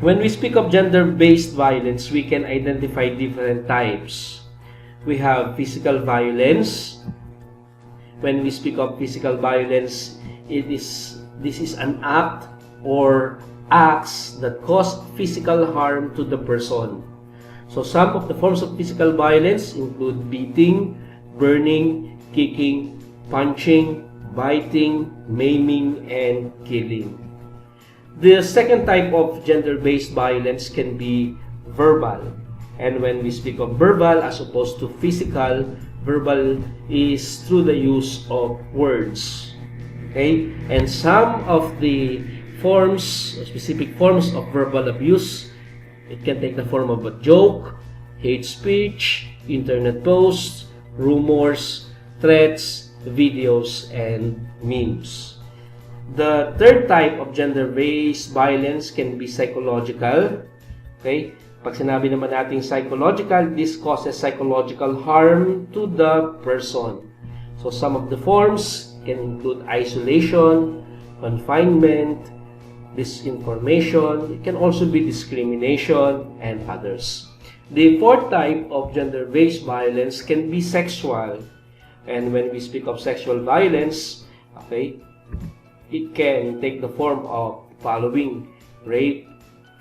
When we speak of gender-based violence, we can identify different types. We have physical violence. When we speak of physical violence, this is an act or acts that cause physical harm to the person. So some of the forms of physical violence include beating, burning, kicking, punching, biting, maiming, and killing. The second type of gender-based violence can be verbal. And when we speak of verbal as opposed to physical, verbal is through the use of words. Okay? And some of the specific forms of verbal abuse, it can take the form of a joke, hate speech, internet posts, rumors, threats, videos, and memes. The third type of gender-based violence can be psychological. Okay? Pag sinabi naman natin psychological, this causes psychological harm to the person. So some of the forms can include isolation, confinement, disinformation. It can also be discrimination and others. The fourth type of gender-based violence can be sexual. And when we speak of sexual violence, okay, it can take the form of following: rape,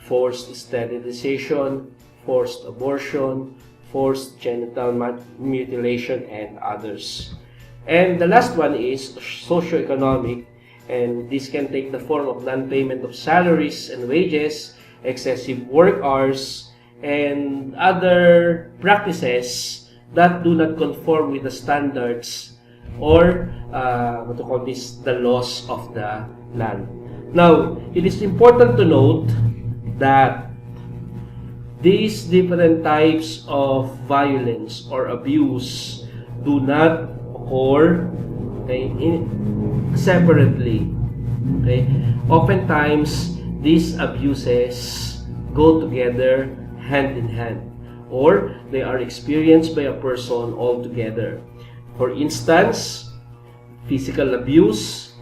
forced sterilization, forced abortion, forced genital mutilation, and others. And the last one is socioeconomic, and this can take the form of non-payment of salaries and wages, excessive work hours, and other practices that do not conform with the standards or the laws of the land. Now, it is important to note that these different types of violence or abuse do not occur, okay, separately. Okay? Oftentimes, these abuses go together hand in hand, or they are experienced by a person altogether. For instance, physical abuse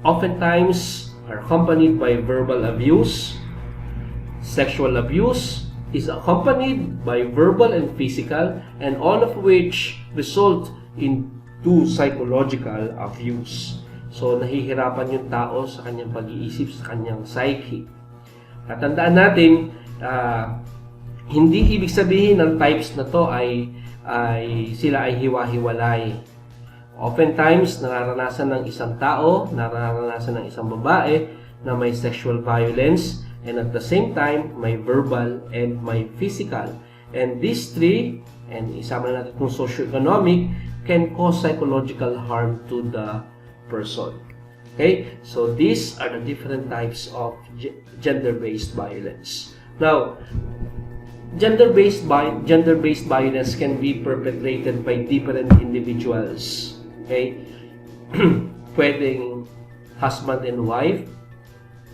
oftentimes are accompanied by verbal abuse. Sexual abuse is accompanied by verbal and physical, and all of which result into psychological abuse. So, nahihirapan yung tao sa kanyang pag-iisip, sa kanyang psyche. At tandaan natin, hindi ibig sabihin ng types na to ay sila ay hiwa-hiwalay. Oftentimes, nararanasan ng isang tao, nararanasan ng isang babae na may sexual violence, and at the same time, may verbal and may physical. And these three, and isama natin kung socio-economic, can cause psychological harm to the person. Okay? So, these are the different types of gender-based violence. Now, gender-based violence can be perpetrated by different individuals. Okay? Pwedeng husband and wife,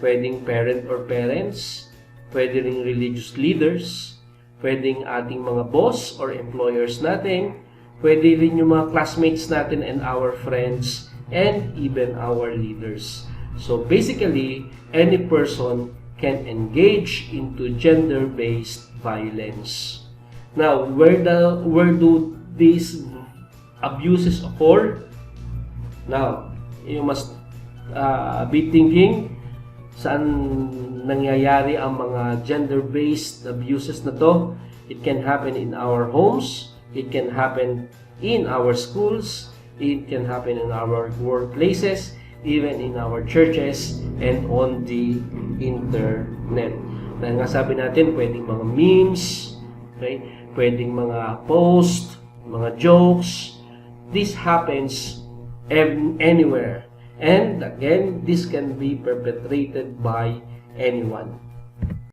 pwedeng parent or parents, pwede ring religious leaders, pwedeng ating mga boss or employers natin, pwede rin yung mga classmates natin and our friends, and even our leaders. So basically, any person can engage into gender-based violence. Now, where do these abuses occur? Now, you must be thinking, saan nangyayari ang mga gender-based abuses na to? It can happen in our homes, it can happen in our schools, it can happen in our workplaces, even in our churches, and on the internet. Dahil nga sabi natin, pwedeng mga memes, okay? Pwedeng mga post, mga jokes. This happens anywhere. And again, this can be perpetrated by anyone.